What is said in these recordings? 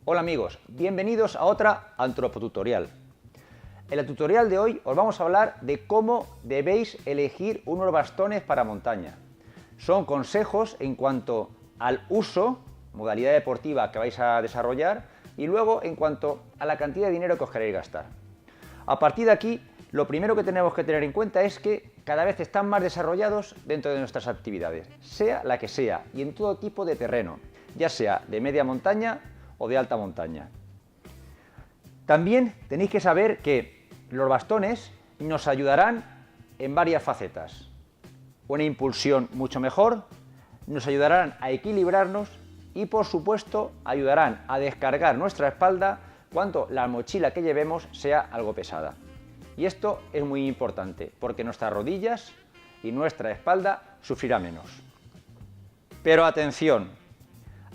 Hola amigos, bienvenidos a otra antropotutorial. En el tutorial de hoy os vamos a hablar de cómo debéis elegir unos bastones para montaña. Son consejos en cuanto al uso, modalidad deportiva que vais a desarrollar, y luego en cuanto a la cantidad de dinero que os queréis gastar. A partir de aquí, lo primero que tenemos que tener en cuenta es que cada vez están más desarrollados dentro de nuestras actividades, sea la que sea, y en todo tipo de terreno, ya sea de media montaña o de alta montaña. También tenéis que saber que los bastones nos ayudarán en varias facetas. Una impulsión mucho mejor, nos ayudarán a equilibrarnos y, por supuesto, ayudarán a descargar nuestra espalda cuando la mochila que llevemos sea algo pesada. Y esto es muy importante porque nuestras rodillas y nuestra espalda sufrirá menos. Pero atención,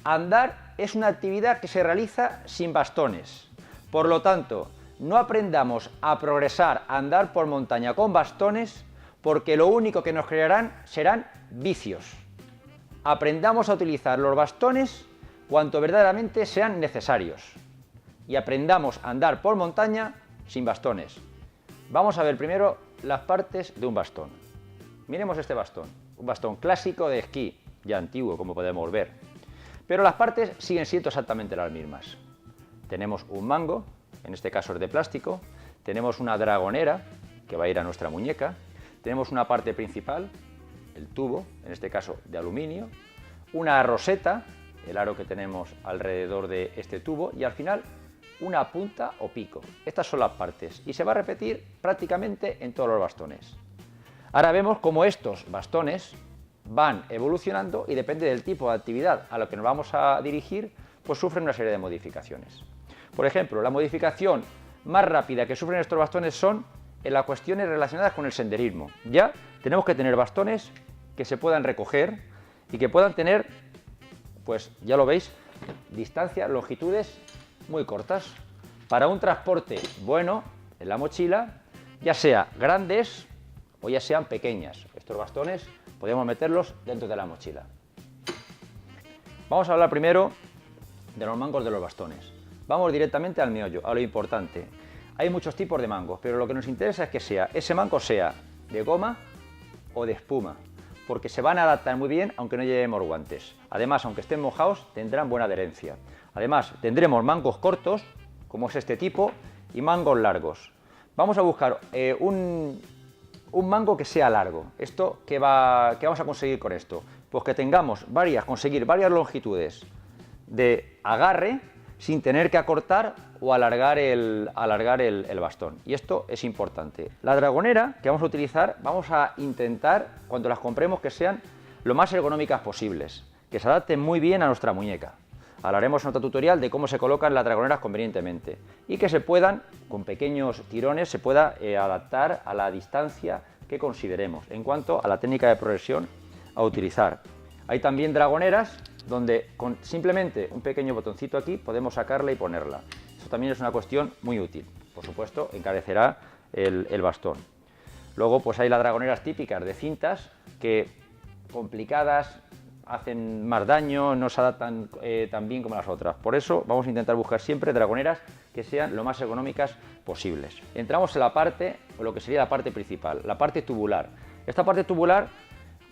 andar es una actividad que se realiza sin bastones. Por lo tanto, no aprendamos a progresar a andar por montaña con bastones porque lo único que nos crearán serán vicios. Aprendamos a utilizar los bastones cuanto verdaderamente sean necesarios y aprendamos a andar por montaña sin bastones. Vamos a ver primero las partes de un bastón. Miremos este bastón, un bastón clásico de esquí, ya antiguo como podemos ver, pero las partes siguen siendo exactamente las mismas. Tenemos un mango, en este caso es de plástico, tenemos una dragonera que va a ir a nuestra muñeca, tenemos una parte principal, el tubo, en este caso de aluminio, una roseta, el aro que tenemos alrededor de este tubo, y al final una punta o pico. Estas son las partes y se va a repetir prácticamente en todos los bastones. Ahora vemos cómo estos bastones van evolucionando y depende del tipo de actividad a lo que nos vamos a dirigir, pues sufren una serie de modificaciones. Por ejemplo, la modificación más rápida que sufren estos bastones son en las cuestiones relacionadas con el senderismo. Ya tenemos que tener bastones que se puedan recoger y que puedan tener, pues ya lo veis, distancias, longitudes muy cortas, para un transporte bueno en la mochila, ya sea grandes o ya sean pequeñas. Estos bastones podemos meterlos dentro de la mochila. Vamos a hablar primero de los mangos de los bastones. Vamos directamente al meollo, a lo importante. Hay muchos tipos de mangos, pero lo que nos interesa es que ese mango sea de goma o de espuma, porque se van a adaptar muy bien aunque no llevemos guantes. Además, aunque estén mojados, tendrán buena adherencia. Además, tendremos mangos cortos, como es este tipo, y mangos largos. Vamos a buscar un mango que sea largo. ¿Qué vamos a conseguir con esto? Pues que tengamos conseguir varias longitudes de agarre sin tener que acortar o alargar el bastón. Y esto es importante. La dragonera que vamos a utilizar, vamos a intentar, cuando las compremos, que sean lo más ergonómicas posibles, que se adapten muy bien a nuestra muñeca. Hablaremos en otro tutorial de cómo se colocan las dragoneras convenientemente y que se puedan, con pequeños tirones, se pueda adaptar a la distancia que consideremos en cuanto a la técnica de progresión a utilizar. Hay también dragoneras donde con simplemente un pequeño botoncito aquí podemos sacarla y ponerla. Eso también es una cuestión muy útil. Por supuesto, encarecerá el bastón. Luego pues hay las dragoneras típicas de cintas que, complicadas, hacen más daño, no se adaptan tan bien como las otras. Por eso vamos a intentar buscar siempre dragoneras que sean lo más ergonómicas posibles. Entramos en la parte, o lo que sería la parte principal, la parte tubular. Esta parte tubular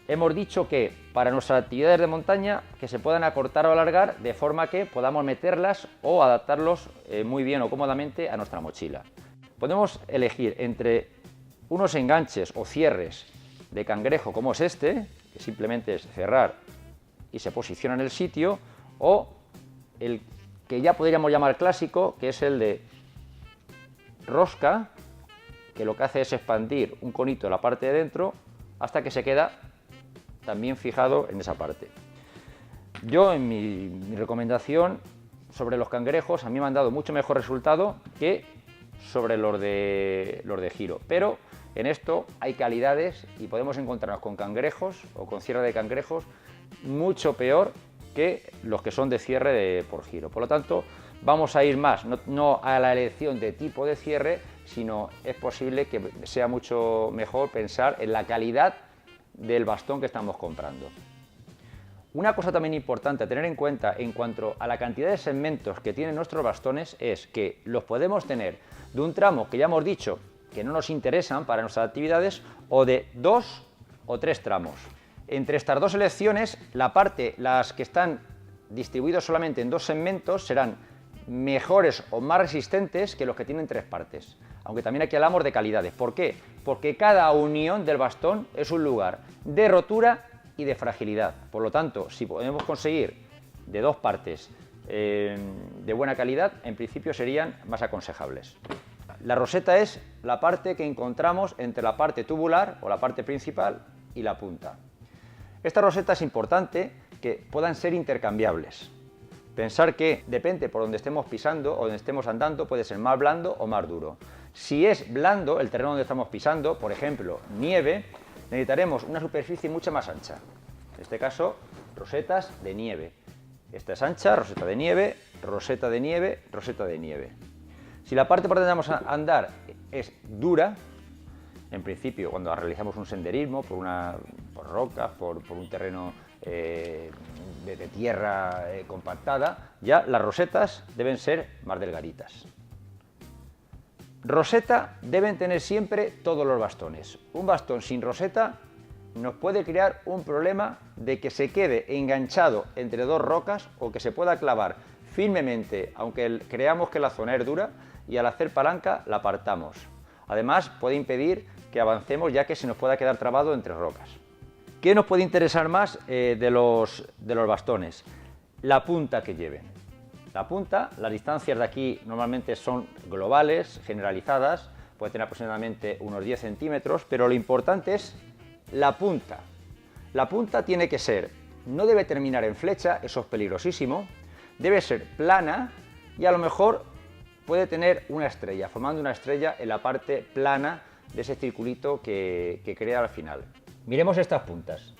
hemos dicho que para nuestras actividades de montaña que se puedan acortar o alargar de forma que podamos meterlas o adaptarlos muy bien o cómodamente a nuestra mochila. Podemos elegir entre unos enganches o cierres de cangrejo como es este, que simplemente es cerrar y se posiciona en el sitio, o el que ya podríamos llamar clásico, que es el de rosca, que lo que hace es expandir un conito en la parte de dentro hasta que se queda también fijado en esa parte. Yo, en mi recomendación sobre los cangrejos, a mí me han dado mucho mejor resultado que sobre los de giro, pero en esto hay calidades y podemos encontrarnos con cangrejos o con cierre de cangrejos mucho peor que los que son de cierre por giro. Por lo tanto, vamos a ir más, no a la elección de tipo de cierre, sino es posible que sea mucho mejor pensar en la calidad del bastón que estamos comprando. Una cosa también importante a tener en cuenta en cuanto a la cantidad de segmentos que tienen nuestros bastones es que los podemos tener de un tramo que ya hemos dicho que no nos interesan para nuestras actividades, o de 2 o 3 tramos. Entre estas dos selecciones, las que están distribuidos solamente en 2 segmentos serán mejores o más resistentes que los que tienen 3 partes. Aunque también aquí hablamos de calidades. ¿Por qué? Porque cada unión del bastón es un lugar de rotura y de fragilidad. Por lo tanto, si podemos conseguir de 2 partes de buena calidad, en principio serían más aconsejables. La roseta es la parte que encontramos entre la parte tubular o la parte principal y la punta. Esta roseta es importante que puedan ser intercambiables. Pensar que depende por donde estemos pisando o donde estemos andando, puede ser más blando o más duro. Si es blando el terreno donde estamos pisando, por ejemplo nieve, necesitaremos una superficie mucho más ancha. En este caso, rosetas de nieve. Esta es ancha, roseta de nieve, roseta de nieve, roseta de nieve. Si la parte por donde vamos a andar es dura, en principio cuando realizamos un senderismo por rocas, por un terreno de tierra compactada, ya las rosetas deben ser más delgaditas. Roseta deben tener siempre todos los bastones. Un bastón sin roseta nos puede crear un problema de que se quede enganchado entre 2 rocas o que se pueda clavar firmemente, aunque creamos que la zona es dura, y al hacer palanca la apartamos. Además, puede impedir que avancemos, ya que se nos pueda quedar trabado entre rocas. ¿Qué nos puede interesar más de los bastones? La punta que lleven. La punta, las distancias de aquí normalmente son globales, generalizadas, puede tener aproximadamente unos 10 centímetros, pero lo importante es la punta. La punta tiene que ser, no debe terminar en flecha, eso es peligrosísimo, debe ser plana y a lo mejor puede tener una estrella, formando una estrella en la parte plana de ese circulito que crea al final. Miremos estas puntas.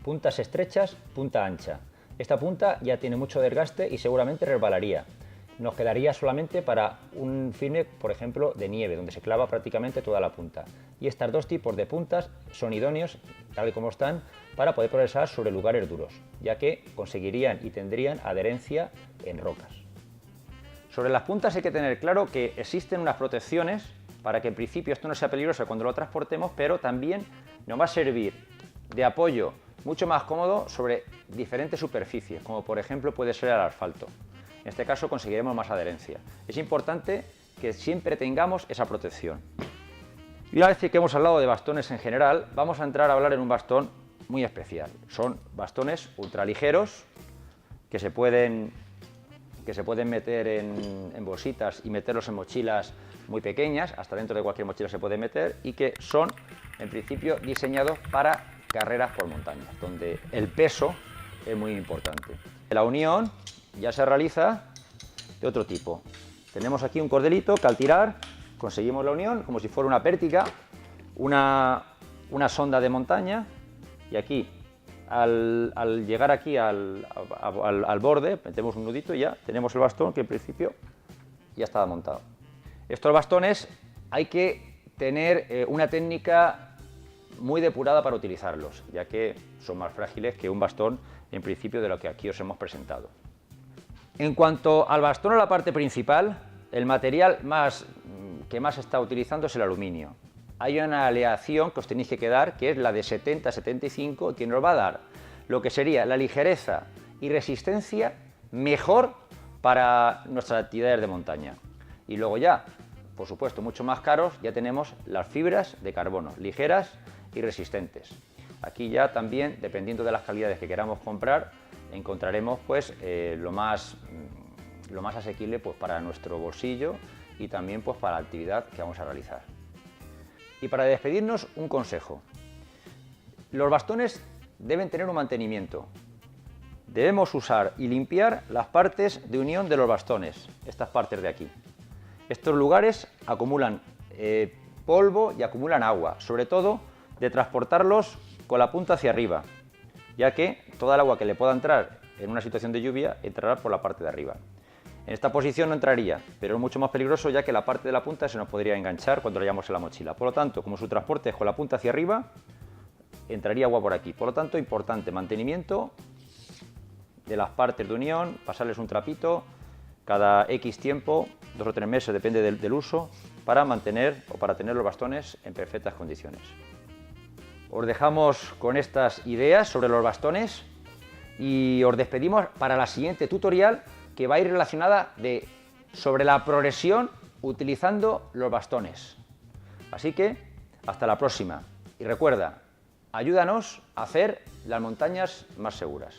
Puntas estrechas, punta ancha. Esta punta ya tiene mucho desgaste y seguramente resbalaría. Nos quedaría solamente para un firme, por ejemplo, de nieve, donde se clava prácticamente toda la punta. Y estos 2 tipos de puntas son idóneos, tal y como están, para poder progresar sobre lugares duros, ya que conseguirían y tendrían adherencia en rocas. Sobre las puntas hay que tener claro que existen unas protecciones para que en principio esto no sea peligroso cuando lo transportemos, pero también nos va a servir de apoyo mucho más cómodo sobre diferentes superficies, como por ejemplo puede ser el asfalto. En este caso conseguiremos más adherencia. Es importante que siempre tengamos esa protección. Y una vez que hemos hablado de bastones en general, vamos a entrar a hablar en un bastón muy especial. Son bastones ultraligeros que se pueden meter en bolsitas y meterlos en mochilas muy pequeñas, hasta dentro de cualquier mochila se puede meter, y que son en principio diseñados para carreras por montañas, donde el peso es muy importante. La unión ya se realiza de otro tipo. Tenemos aquí un cordelito que al tirar conseguimos la unión como si fuera una pértiga, una sonda de montaña, y aquí al llegar aquí al borde metemos un nudito y ya tenemos el bastón que en principio ya estaba montado. Estos bastones hay que tener una técnica muy depurada para utilizarlos, ya que son más frágiles que un bastón en principio de lo que aquí os hemos presentado. En cuanto al bastón o la parte principal, el material que más se está utilizando es el aluminio. Hay una aleación que os tenéis que quedar, que es la de 70-75, que nos va a dar lo que sería la ligereza y resistencia mejor para nuestras actividades de montaña. Y luego ya, por supuesto, mucho más caros, ya tenemos las fibras de carbono, ligeras y resistentes. Aquí ya también, dependiendo de las calidades que queramos comprar, encontraremos pues lo más asequible pues, para nuestro bolsillo y también pues, para la actividad que vamos a realizar. Y para despedirnos, un consejo. Los bastones deben tener un mantenimiento. Debemos usar y limpiar las partes de unión de los bastones, estas partes de aquí. Estos lugares acumulan polvo y acumulan agua, sobre todo de transportarlos con la punta hacia arriba, ya que toda el agua que le pueda entrar en una situación de lluvia entrará por la parte de arriba. En esta posición no entraría, pero es mucho más peligroso ya que la parte de la punta se nos podría enganchar cuando la llevamos en la mochila. Por lo tanto, como su transporte es con la punta hacia arriba, entraría agua por aquí. Por lo tanto, importante, mantenimiento de las partes de unión, pasarles un trapito cada X tiempo, 2 o 3 meses, depende del uso, para mantener o para tener los bastones en perfectas condiciones. Os dejamos con estas ideas sobre los bastones y os despedimos para la siguiente tutorial, que va a ir relacionada sobre la progresión utilizando los bastones. Así que hasta la próxima y recuerda, ayúdanos a hacer las montañas más seguras.